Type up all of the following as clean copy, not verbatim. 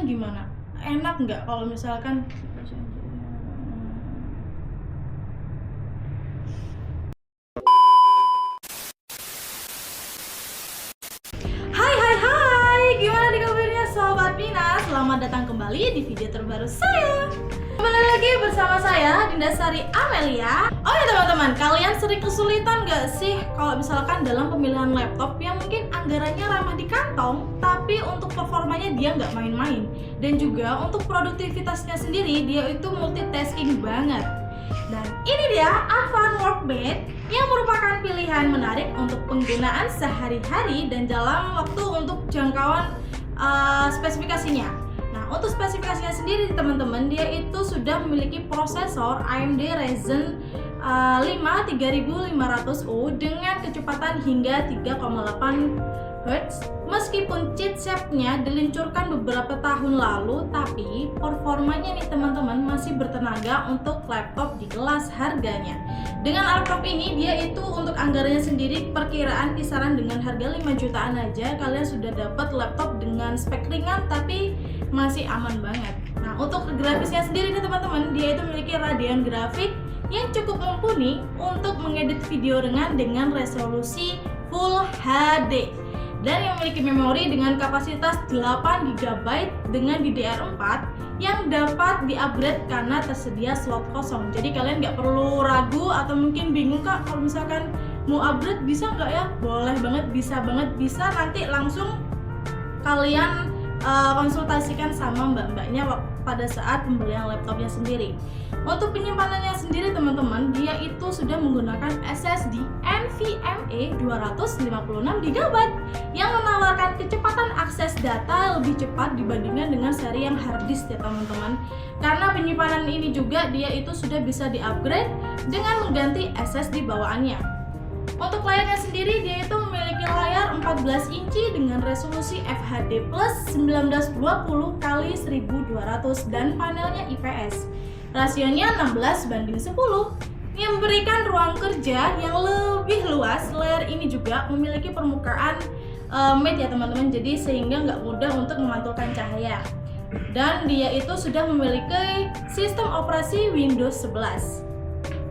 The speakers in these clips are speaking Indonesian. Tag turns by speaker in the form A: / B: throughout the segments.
A: gimana? Enak nggak kalau misalkan Hai, gimana nih kabarnya Sobat Pina? Selamat datang kembali di video terbaru saya. Kembali lagi bersama saya, Dinda Sari Amelia. Oh ya teman-teman, kalian sering kesulitan gak sih kalau misalkan dalam pemilihan laptop yang mungkin anggarannya ramah di kantong, tapi untuk performanya dia nggak main-main, dan juga untuk produktivitasnya sendiri dia itu multitasking banget. Dan ini dia Advan Workbench yang merupakan pilihan menarik untuk penggunaan sehari-hari dan dalam waktu untuk jangkauan spesifikasinya. Nah, untuk spesifikasinya sendiri teman-teman, dia itu sudah memiliki prosesor AMD Ryzen 5 3500U dengan kecepatan hingga 3,8 Hz. Meskipun chipsetnya diluncurkan beberapa tahun lalu, tapi performanya nih teman-teman masih bertenaga untuk laptop di kelas harganya. Dengan laptop ini dia itu untuk anggarannya sendiri perkiraan kisaran dengan harga 5 jutaan aja kalian sudah dapat laptop dengan spek ringan tapi masih aman banget. Nah, untuk grafisnya sendiri nih teman-teman, dia itu memiliki Radeon grafik yang cukup mumpuni untuk mengedit video dengan resolusi Full HD dan yang memiliki memori dengan kapasitas 8 GB dengan DDR4 yang dapat di-upgrade karena tersedia slot kosong. Jadi kalian nggak perlu ragu atau mungkin bingung kak kalau misalkan mau upgrade bisa nggak ya? Boleh banget, bisa banget, bisa nanti langsung kalian konsultasikan sama mbak-mbaknya pada saat pembelian laptopnya sendiri. Untuk penyimpanannya sendiri teman-teman, dia itu sudah menggunakan SSD NVMe 256GB yang menawarkan kecepatan akses data lebih cepat dibandingkan dengan seri yang hard disk ya teman-teman. Karena penyimpanan ini juga dia itu sudah bisa di-upgrade dengan mengganti SSD bawaannya. Untuk layarnya sendiri dia itu memiliki layar 14 inci dengan resolusi FHD plus 1920x1200 dan panelnya IPS. Rasionya 16:10 yang memberikan ruang kerja yang lebih luas. Layar ini juga memiliki permukaan matte ya teman-teman, jadi sehingga nggak mudah untuk memantulkan cahaya. Dan dia itu sudah memiliki sistem operasi Windows 11.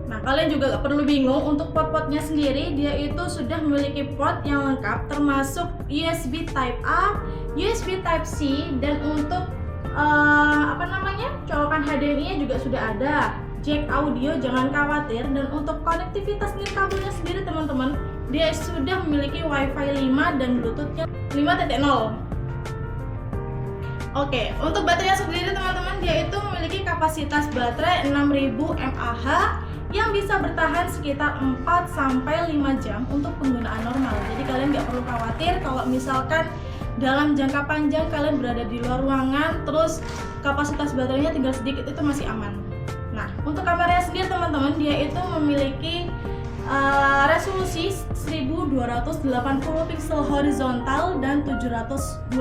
A: Nah, kalian juga gak perlu bingung untuk port-portnya sendiri, dia itu sudah memiliki port yang lengkap termasuk USB Type A, USB Type C, dan untuk colokan HDMI-nya juga sudah ada. Jack audio jangan khawatir, dan untuk konektivitas nirkabelnya sendiri teman-teman, dia sudah memiliki Wi-Fi 5 dan Bluetooth-nya 5.0. Oke, untuk baterainya sendiri teman-teman, dia itu memiliki kapasitas baterai 6000 mAh yang bisa bertahan sekitar 4-5 jam untuk penggunaan normal. Jadi kalian nggak perlu khawatir kalau misalkan dalam jangka panjang kalian berada di luar ruangan terus kapasitas baterainya tinggal sedikit, itu masih aman. Nah, untuk kameranya sendiri teman-teman, dia itu memiliki resolusi 1280 pixel horizontal dan 720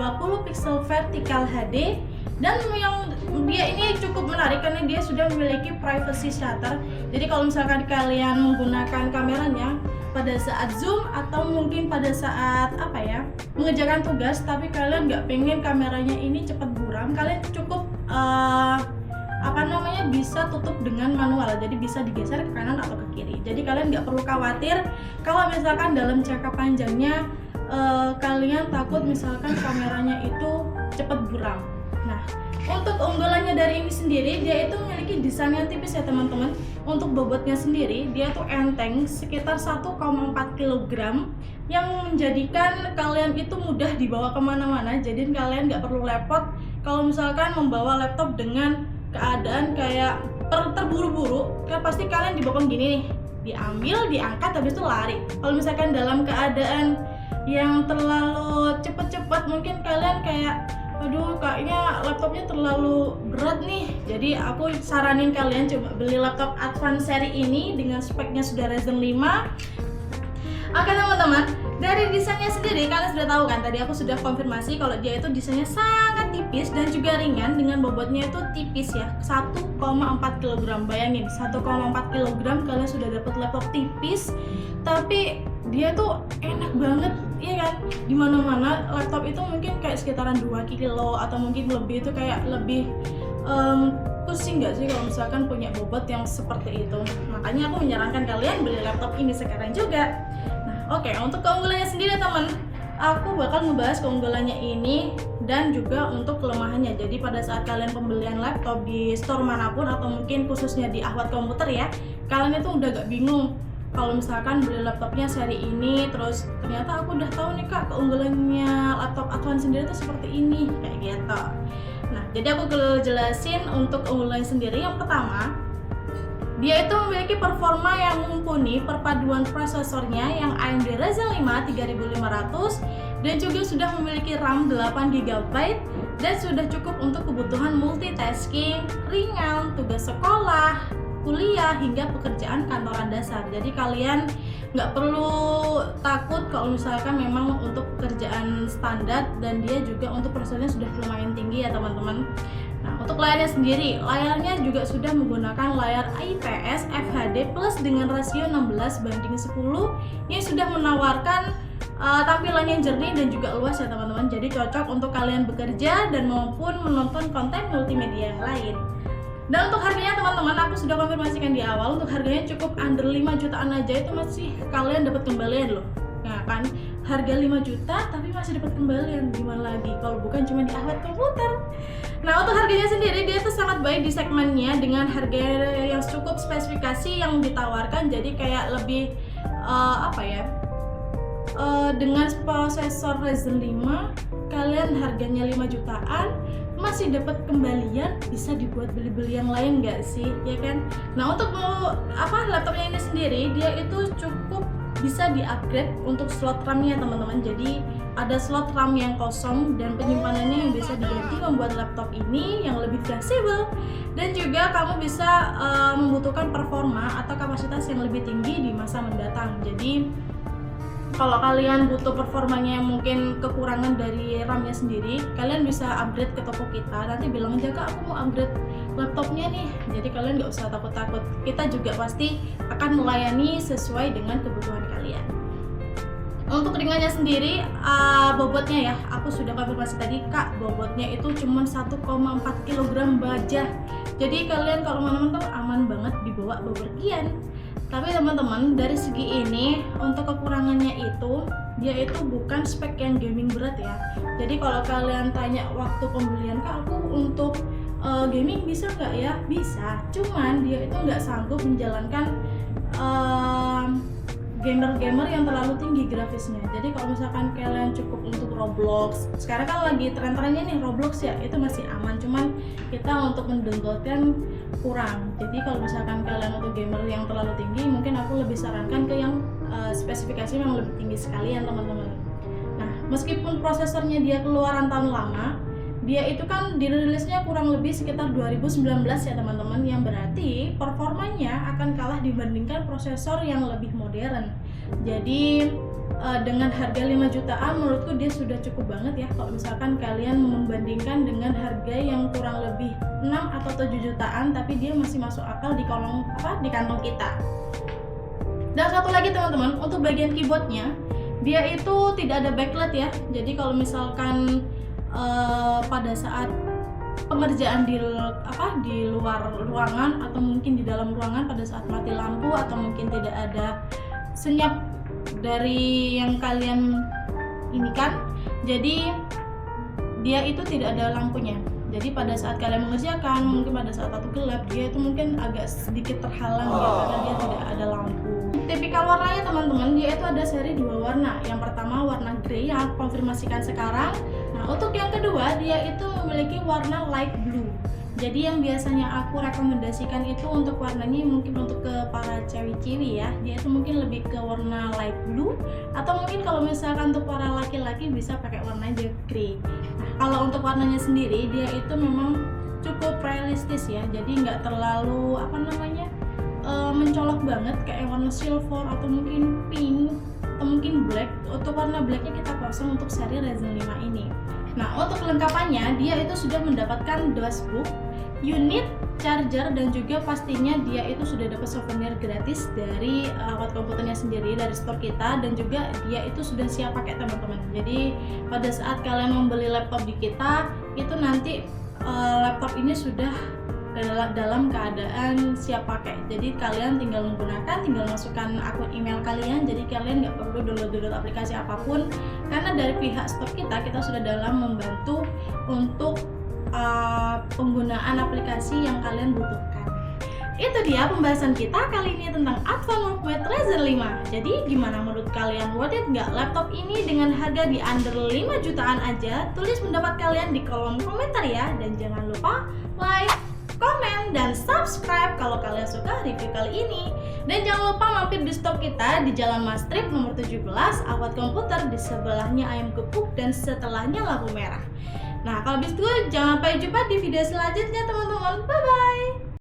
A: pixel vertikal HD. Dan yang dia ini cukup menarik karena dia sudah memiliki privacy shutter. Jadi kalau misalkan kalian menggunakan kameranya pada saat zoom atau mungkin pada saat mengerjakan tugas, tapi kalian nggak pengen kameranya ini cepat buram, kalian cukup bisa tutup dengan manual. Jadi bisa digeser ke kanan atau ke kiri. Jadi kalian nggak perlu khawatir kalau misalkan dalam jangka panjangnya kalian takut misalkan kameranya itu cepat buram. Nah, untuk keunggulannya dari ini sendiri, dia itu memiliki desain yang tipis ya teman-teman. Untuk bobotnya sendiri, dia tuh enteng sekitar 1,4 kg yang menjadikan kalian itu mudah dibawa kemana-mana. Jadi kalian nggak perlu repot kalau misalkan membawa laptop dengan keadaan kayak terburu-buru. Kan pasti kalian dibawa gini nih, diambil, diangkat, habis itu lari. Kalau misalkan dalam keadaan yang terlalu cepet-cepet, mungkin kalian kayak aduh kayaknya laptopnya terlalu berat nih, jadi aku saranin kalian coba beli laptop Advan seri ini dengan speknya sudah Ryzen 5. Oke teman-teman, dari desainnya sendiri kalian sudah tahu kan, tadi aku sudah konfirmasi kalau dia itu desainnya sangat tipis dan juga ringan dengan bobotnya itu tipis ya, 1,4 kg. Bayangin 1,4 kg kalian sudah dapat laptop tipis tapi dia tuh enak banget, iya kan? Dimana-mana laptop itu mungkin kayak sekitaran 2 kilo atau mungkin lebih, itu kayak lebih pusing nggak sih kalau misalkan punya bobot yang seperti itu. Makanya aku menyarankan kalian beli laptop ini sekarang juga. Nah, oke, untuk keunggulannya sendiri teman, aku bakal ngebahas keunggulannya ini dan juga untuk kelemahannya. Jadi pada saat kalian pembelian laptop di store manapun atau mungkin khususnya di Ahwat Komputer ya, kalian itu udah gak bingung kalau misalkan beli laptopnya seri ini, terus ternyata aku udah tahu nih kak keunggulannya laptop Ahwat sendiri tuh seperti ini, kayak gitu. Nah, jadi aku jelasin untuk keunggulannya sendiri. Yang pertama, dia itu memiliki performa yang mumpuni, perpaduan prosesornya yang AMD Ryzen 5 3500 dan juga sudah memiliki RAM 8GB dan sudah cukup untuk kebutuhan multitasking, ringan, tugas sekolah, kuliah hingga pekerjaan kantoran dasar. Jadi kalian nggak perlu takut kalau misalkan memang untuk pekerjaan standar, dan dia juga untuk prosesornya sudah lumayan tinggi ya teman-teman. Nah, untuk layarnya sendiri, layarnya juga sudah menggunakan layar IPS FHD Plus dengan rasio 16:10 yang sudah menawarkan tampilan yang jernih dan juga luas ya teman-teman. Jadi cocok untuk kalian bekerja dan maupun menonton konten multimedia yang lain. Dan untuk harganya teman-teman, aku sudah konfirmasikan di awal, untuk harganya cukup under 5 jutaan aja itu masih kalian dapat kembalian loh. Nah kan, harga 5 juta tapi masih dapat kembalian, gimana lagi kalau bukan cuma di Ahwat Komputer. Nah, untuk harganya sendiri dia tuh sangat baik di segmennya dengan harga yang cukup spesifikasi yang ditawarkan. Jadi kayak lebih dengan prosesor Ryzen 5 kalian harganya 5 jutaan masih dapat kembalian, bisa dibuat beli-beli yang lain nggak sih, ya kan? Nah, untuk laptopnya ini sendiri dia itu cukup bisa di-upgrade untuk slot RAM-nya teman-teman. Jadi ada slot RAM yang kosong dan penyimpanannya yang bisa diganti, membuat laptop ini yang lebih fleksibel, dan juga kamu bisa membutuhkan performa atau kapasitas yang lebih tinggi di masa mendatang. Jadi kalau kalian butuh performanya yang mungkin kekurangan dari RAM-nya sendiri, kalian bisa upgrade ke toko kita. Nanti bilang aja kak, aku mau upgrade laptopnya nih. Jadi kalian nggak usah takut-takut. Kita juga pasti akan melayani sesuai dengan kebutuhan kalian. Untuk ringannya sendiri, bobotnya ya, aku sudah konfirmasi tadi kak, bobotnya itu cuma 1,4 kg baja. Jadi kalian kalau mana-mana tuh aman banget dibawa bepergian. Tapi teman-teman, dari segi ini untuk kekurangannya itu, dia itu bukan spek yang gaming berat ya. Jadi kalau kalian tanya waktu pembelian kak, aku untuk gaming bisa nggak ya? Bisa, cuman dia itu nggak sanggup menjalankan gamer-gamer yang terlalu tinggi grafisnya. Jadi kalau misalkan kalian cukup untuk Roblox, sekarang kan lagi tren-trennya nih Roblox ya, itu masih aman. Cuman kita untuk mendownloadkan kurang. Jadi kalau misalkan kalian untuk gamer yang terlalu tinggi, mungkin aku lebih sarankan ke yang spesifikasi yang lebih tinggi sekalian teman-teman. Nah, meskipun prosesornya dia keluaran tahun lama, dia itu kan dirilisnya kurang lebih sekitar 2019 ya teman-teman, yang berarti performanya akan kalah dibandingkan prosesor yang lebih modern. Jadi dengan harga 5 jutaan menurutku dia sudah cukup banget ya kalau misalkan kalian membandingkan dengan harga yang kurang lebih 6 atau 7 jutaan, tapi dia masih masuk akal di di kantong kita. Dan satu lagi teman-teman, untuk bagian keyboardnya dia itu tidak ada backlight ya. Jadi kalau misalkan pada saat pengerjaan di luar ruangan atau mungkin di dalam ruangan, pada saat mati lampu atau mungkin tidak ada senyap dari yang kalian ini kan, jadi dia itu tidak ada lampunya. Jadi pada saat kalian mengerjakan, mungkin pada saat waktu gelap, dia itu mungkin agak sedikit terhalang ya, karena dia tidak ada lampu. Tipikal warnanya teman-teman, dia itu ada seri 2 warna. Yang pertama warna grey yang aku konfirmasikan sekarang. Nah, untuk yang kedua dia itu memiliki warna light blue. Jadi yang biasanya aku rekomendasikan itu untuk warnanya mungkin untuk ke para cewek-cewek ya, dia itu mungkin lebih ke warna light blue, atau mungkin kalau misalkan untuk para laki-laki bisa pakai warna grey. Nah, kalau untuk warnanya sendiri dia itu memang cukup realistis ya, jadi nggak terlalu mencolok banget kayak warna silver atau mungkin pink atau mungkin black. Untuk warna blacknya kita pasang untuk seri Ryzen 5 ini. Nah, untuk kelengkapannya dia itu sudah mendapatkan dashboard, unit charger, dan juga pastinya dia itu sudah dapat souvenir gratis dari Awat Komputernya sendiri, dari store kita, dan juga dia itu sudah siap pakai teman-teman. Jadi pada saat kalian membeli laptop di kita itu nanti laptop ini sudah dalam keadaan siap pakai. Jadi kalian tinggal menggunakan, tinggal masukkan akun email kalian. Jadi kalian nggak perlu download aplikasi apapun, karena dari pihak store kita sudah dalam membantu untuk penggunaan aplikasi yang kalian butuhkan. Itu dia pembahasan kita kali ini tentang Advanced Workmate Ryzen 5. Jadi gimana menurut kalian, worth it nggak laptop ini dengan harga di under 5 jutaan aja? Tulis pendapat kalian di kolom komentar ya, dan jangan lupa like, komen, dan subscribe kalau kalian suka review kali ini. Dan jangan lupa mampir di store kita di Jalan Mastrip nomor 17, Awat Komputer, di sebelahnya Ayam Gepuk dan setelahnya lampu merah. Nah, kalau begitu jangan lupa jumpa di video selanjutnya teman-teman. Bye bye.